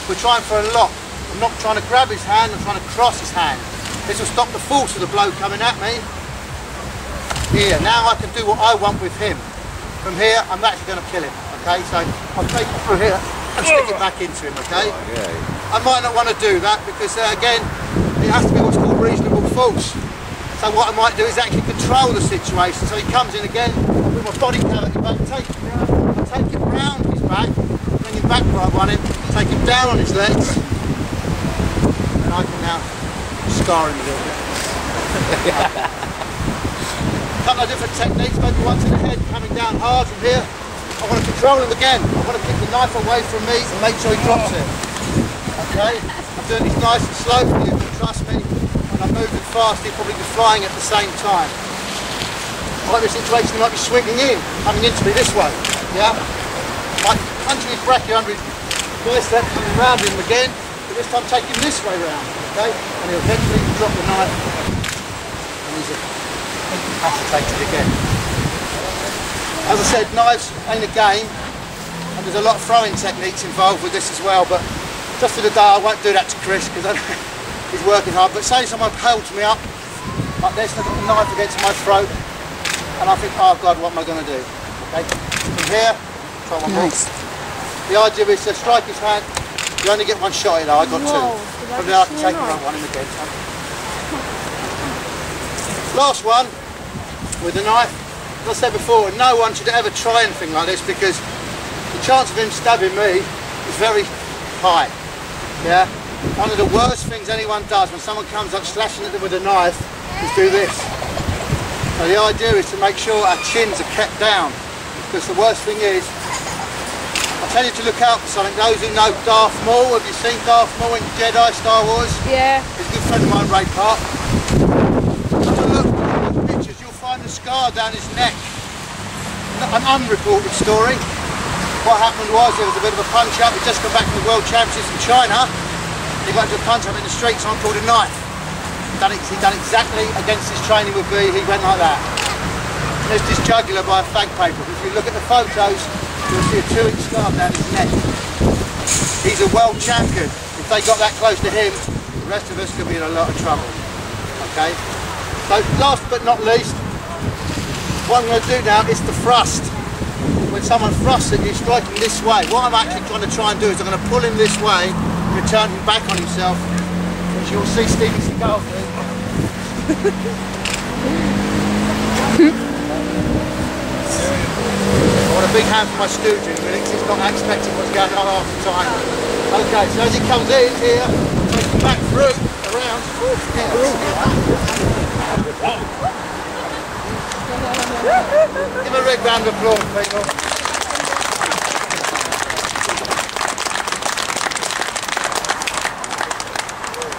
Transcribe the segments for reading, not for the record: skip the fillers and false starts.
we're trying for a lock. I'm not trying to grab his hand, I'm trying to cross his hand. This will stop the force of the blow coming at me. Here, now I can do what I want with him. From here, I'm actually going to kill him, okay? So I'll take it through here and stick it back into him, okay? I might not want to do that because, again, it has to be what's called reasonable force. So what I might do is actually control the situation. So he comes in again, with my body cavity back, take him round his back, bring him back where I want him, take him down on his legs, and I can now scar him a little bit. A couple of different techniques, maybe once in the head, coming down hard from here. I want to control him again. I want to keep the knife away from me and make sure he drops it. Okay? I'm doing this nice and slow for you, but trust me, when I'm moving fast, he'll probably be flying at the same time. Like this situation, he might be swinging in, coming into me this way. Yeah? Like punching his brachial under his bicep, coming round him again, but this time take him this way round. Okay? And he'll eventually drop the knife and he's incapacitated again. As I said, knives ain't a game, and there's a lot of throwing techniques involved with this as well, but just for the day I won't do that to Chris because he's working hard. But say someone holds me up like this and I've got the knife against my throat and I think, oh God, what am I going to do? Okay, from here, try one more. The idea is to strike his hand, you only get one shot in there, I got two. From there I can take him on one him again. Last one with the knife. As I said before, no one should ever try anything like this because the chance of him stabbing me is very high. Yeah? One of the worst things anyone does when someone comes up slashing at them with a knife is do this. So the idea is to make sure our chins are kept down because the worst thing is, I tell you to look out for something. Those who know Darth Maul, have you seen Darth Maul in Jedi Star Wars? Yeah. He's a good friend of mine, Ray Park. The scar down his neck. An unreported story. What happened was there was a bit of a punch up. He'd just come back from the World Championships in China. He got into a punch up in the street, someone pulled a knife. He done exactly against his training would be, he went like that. There's this jugular by a fag paper. If you look at the photos, you'll see a 2-inch scar down his neck. He's a world champion. If they got that close to him, the rest of us could be in a lot of trouble. Okay? So last but not least, what I'm going to do now is the thrust. When someone thrusts at you, strike him this way. What I'm actually trying to do is I'm going to pull him this way and return him back on himself, as you'll see Steven Seagal do. I want a big hand for my stooge in a minute because he's not expecting what's going on half the time. Okay, so as he comes in here, take him back through, around. Give a big round of applause, people.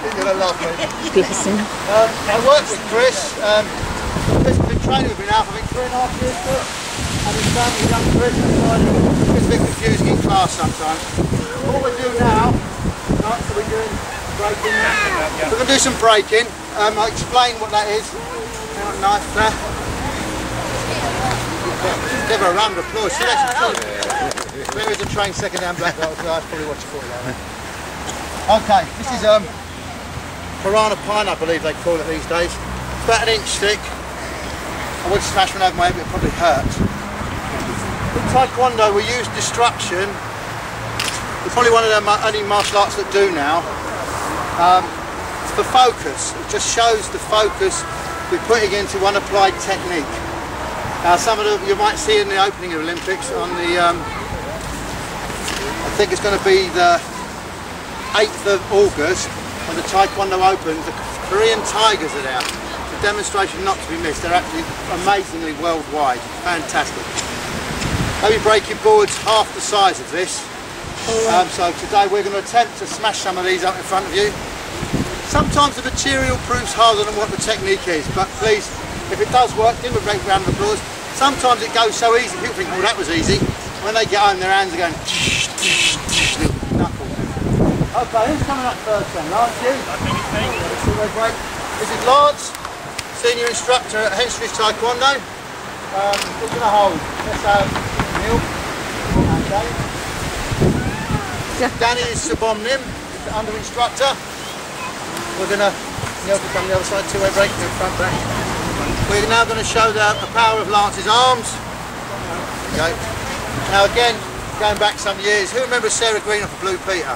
You're going to love me. Bless him. I worked with Chris. Chris has been training with me now for I think 3.5 years. And he's done with young Chris. It's a bit confusing in class sometimes. What we'll do now, right, so we're doing breaking. We're going to do some breaking. I'll explain what that is. Knife there. Give her a round of applause. There is a trained second-hand black belt, so that's probably what you call it like that. Okay, this is piranha pine, I believe they call it these days. It's about 1 inch thick. I would smash one over my head, but it probably hurt. In Taekwondo, we use destruction. It's probably one of the only martial arts that do now. For focus, it just shows the focus we're putting into one applied technique. Some of them you might see in the opening of the Olympics on the, I think it's going to be the 8th of August when the Taekwondo opens. The Korean Tigers are there. It's a demonstration not to be missed. They're actually amazingly worldwide. Fantastic. Maybe breaking boards half the size of this. So today we're going to attempt to smash some of these up in front of you. Sometimes the material proves harder than what the technique is, but please, if it does work, give them a great round of applause. Sometimes it goes so easy, people think, oh, that was easy. When they get home, their hands are going knuckle. Okay, who's coming up first then? Lance, you? This is Lance, senior instructor at Henstridge Taekwondo. We're going to hold. Let's have Neil. Okay. Danny is Subomnim, the under instructor. We're going to, Neil can come the other side, two-way break, go front back. We're now going to show the power of Lance's arms. Okay. Now again, going back some years, who remembers Sarah Green off of Blue Peter?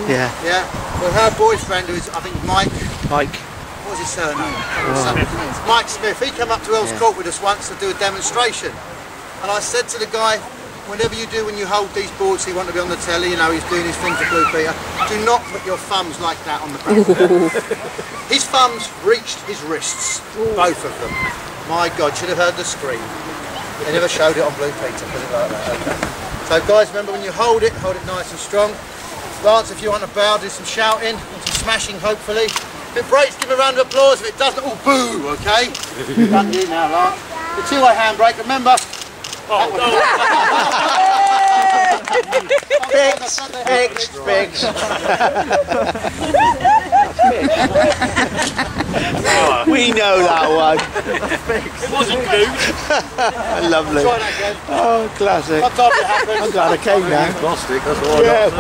Yeah. Yeah? Well, her boyfriend, who is, I think, Mike. Mike. What was his surname? Mike Smith. He came up to Earls Court with us once to do a demonstration. And I said to the guy, whenever you do, when you hold these boards, he wanted to be on the telly, you know, he's doing his thing for Blue Peter, do not put your thumbs like that on the back. His thumbs reached his wrists, both of them. My God, should have heard the scream. They never showed it on Blue Peter, put it like that. Okay. So guys, remember when you hold it nice and strong. Lance, if you want to bow, do some shouting, and some smashing hopefully. If it breaks, give a round of applause. If it doesn't, oh boo, okay? Done you now, Lance. The two-way handbrake, remember? Oh, fix. We know that one. It wasn't good. Lovely. Try that again. Oh, classic. Sometimes it happens. I'm glad I came now. Plastic, that's all I got.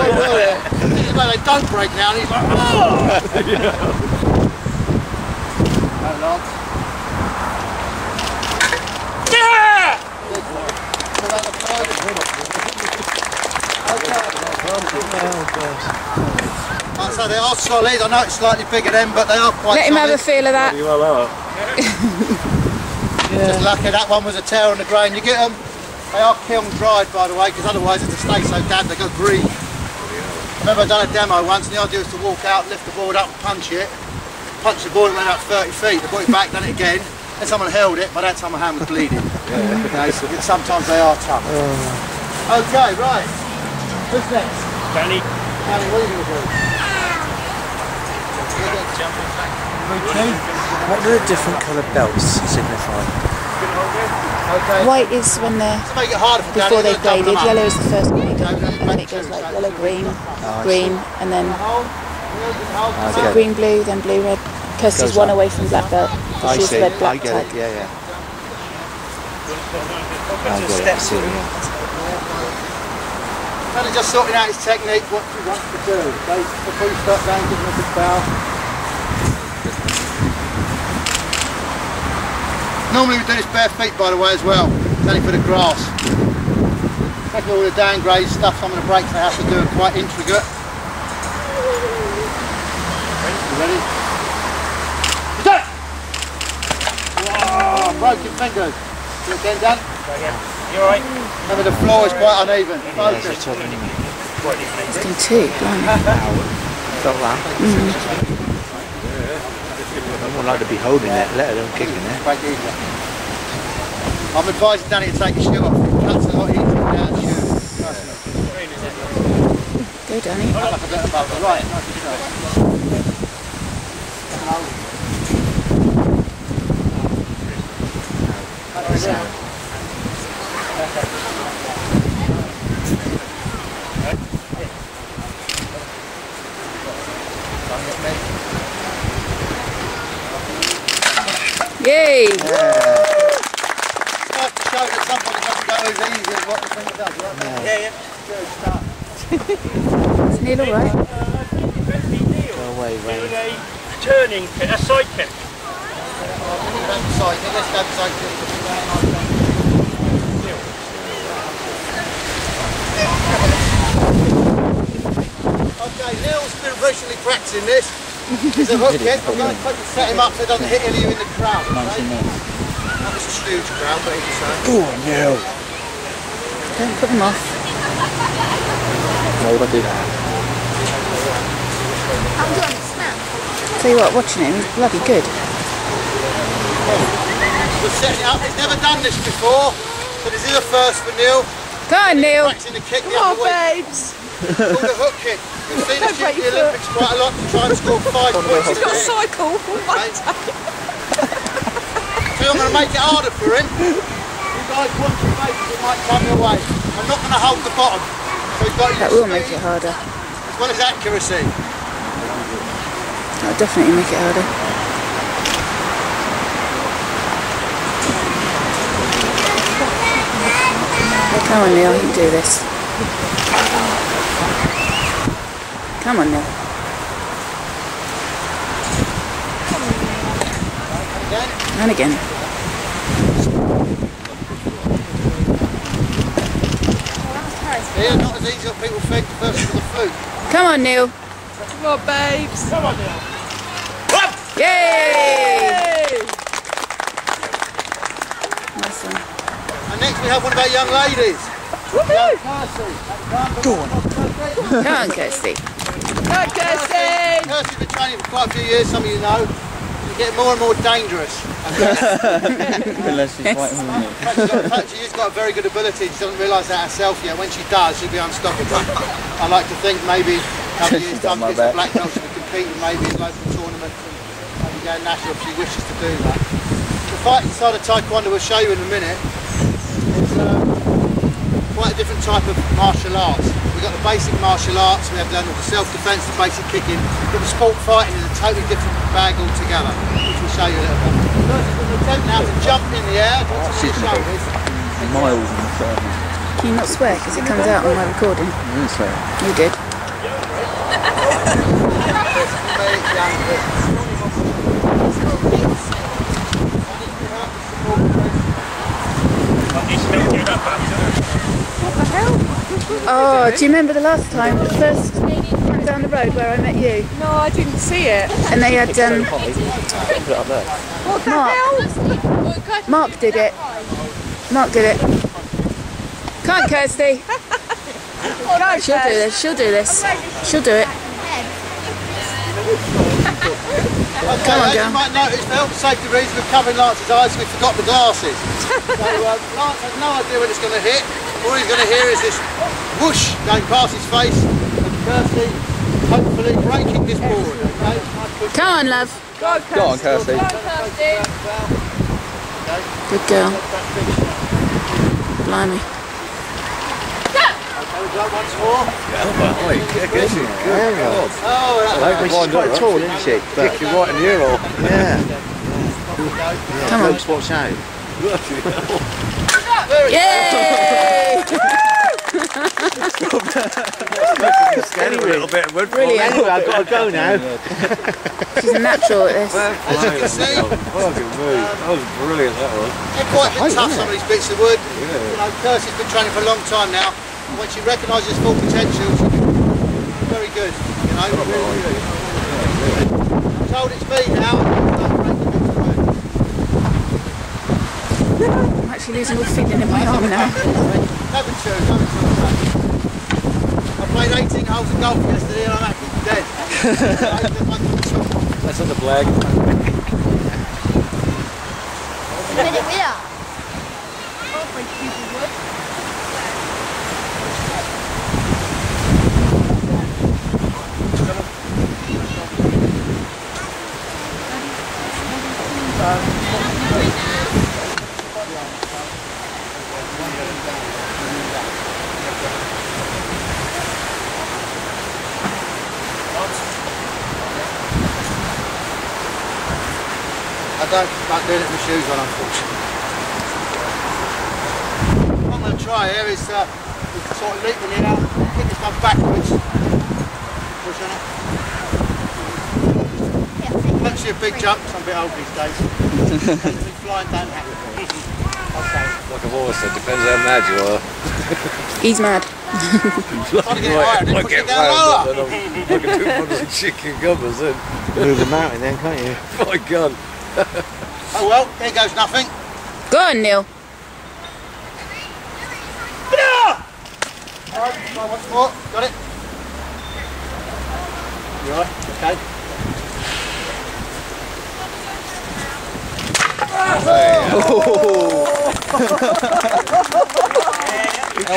Well, they don't break now, and he's like, oh! No, Lance. Yeah! So they are solid. I know it's slightly bigger than, but they are quite Let him solid. have a feel of that. You well are. Just lucky that one was a tear on the grain. You get them, they are kiln dried by the way, because otherwise if they stay so damp they go green. I remember I done a demo once and the idea was to walk out, lift the board up and punch it. Punch the board and went up 30 feet. I brought it back, done it again. Then someone held it, by that time my hand was bleeding. Okay, so sometimes they are tough. Okay, right. Who's next? Danny. Danny, what are you going to do? What do the different coloured belts signify? Okay. White is when they're To make it harder for before Danny, they've graded. Yellow is the first grade, Okay, and then it goes like yellow, green, I green, and then Okay. green, blue, then blue, red. Kirsty's Goes one up. away from black belt. So I she's see. red, I black get tag. it. Yeah. I get it. I see it. Kind of just sorting out his technique, what he wants to do. Okay, before you start going, give him a big bow. Normally we do this bare feet by the way as well, it's only for the grass. Especially all the downgrade stuff, some of the breaks they have to do are quite intricate. You ready? Do it! Wow, broken fingers. Do it again, Dan. You alright? Remember the floor is quite uneven. Focus. It's doing two, blimey. Felt that. I wouldn't like to be holding it, let alone kicking it. Break it easier. I'm advising Danny to take his shoe off. It cuts a lot easier without a shoe. Trust me. Go, Danny. Like a bit above the right. Nice and straight. Yay! Nice to show that sometimes it doesn't go as easy as what the thing does, right? Yeah. Good start. Is Neil alright? Go away, Doing Ray. a turning kick, a side kick. Let's go beside you. Okay, Neil's been recently practicing this. It's a hook kick. I'm going to quickly set him up so it doesn't hit any of you in the crowd. Okay? That was a huge crowd, but he's saying. Oh, no. Don't put them off. Why would I do that? Tell you what, watching him, he's bloody good. We're setting it up. He's never done this before, so this is a first for Neil. Go on, Neil. Practicing the kick the other week. babes! Called the hook kick. You've seen us in the Olympics quite a lot to try and score 5 points. He's got a cycle. Okay. So I'm going to make it harder for him. You guys watch your faces, it might come your way. I'm not going to hold the bottom. So he's got That will make it harder. as well as accuracy. That'll definitely make it harder. Come on, Neil, you can do this. Come on, Neil. Again. And again. Yeah, not as easy as people think. The person with the flute. Come on, Neil. Come on, babes. Come on now. Yay! Nice one. And next we have one of our young ladies. Young Kirsty. Go on. Come on, Kirsty. Go, Kirsty. Kirsty's been training for quite a few years, some of you know. She's getting more and more dangerous. Unless she's fighting with me. In fact, she's got a very good ability. She doesn't realise that herself yet. When she does, she'll be unstoppable. I like to think maybe a couple of years time my she's a back. black belt, she'll be competing maybe in local tournaments and maybe go national if she wishes to do that. The fighting side of Taekwondo we'll show you in a minute. It's quite a different type of martial arts. We've got the basic martial arts, we have done all the self-defence, the basic kicking, but the sport fighting is a totally different bag altogether, which we'll show you a little bit. First, we're going to attempt now to jump in the air, go to your shoulders. Miles in the phone. Can you not swear because it comes out on my recording? You did. Oh, do you remember the last time, the first down the road where I met you? No, I didn't see it. And they had, Put it up there. What the hell? Mark did it. Mark did it. Come on, Kirsty. Go, She'll do this, she'll do this. She'll do it. Okay, Come on, as girl. you might notice, for health and safety reasons, we're covering Lance's eyes, we forgot the glasses. So Lance has no idea when it's going to hit. All he's going to hear is this whoosh going past his face, and Kirsty hopefully breaking this board. Okay? Come on, love. Go, Kirsty. Go on, Kirsty. Go, Kirsty. Good girl. Blimey. Okay, we'll go once more. She's quite tall, isn't she? Kick you right in the ear hole. Yeah. Come on. Folks, watch out. Yay! Scared a little bit. Brilliant. Anyway, I've got to go now. She's a natural at this. As you can see, That was brilliant, that was. they're quite a bit tough, some of these bits of wood. You know, Kirsty's been training for a long time now. And when she recognises full potential, she's very good. You know, really good. I'm told it's me now. I'm actually losing all feeling in my arm now. Never true. I played 18 holes of golf yesterday and I'm actually dead. That's on the flag. I don't like doing it with my shoes on, unfortunately. What I'm going to try here is sort of leaping it out, kick this one backwards. Push on it. Actually a big jump, I'm a bit old these days. Flying don't happen. Okay. Like I've always said, depends how mad you are. He's mad. Trying to get higher, then push it down lower. I can do one of the chicken gubbers then. Move the mountain then, can't you? My God. Oh well, here goes nothing. Go on, Neil. Alright, try once more. Got it? You alright? Okay.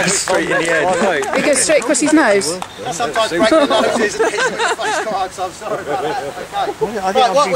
Straight in the head. It goes straight across his nose. I sometimes break the noses and hit me in the face quite hard, so I'm sorry about that. Okay. Right, what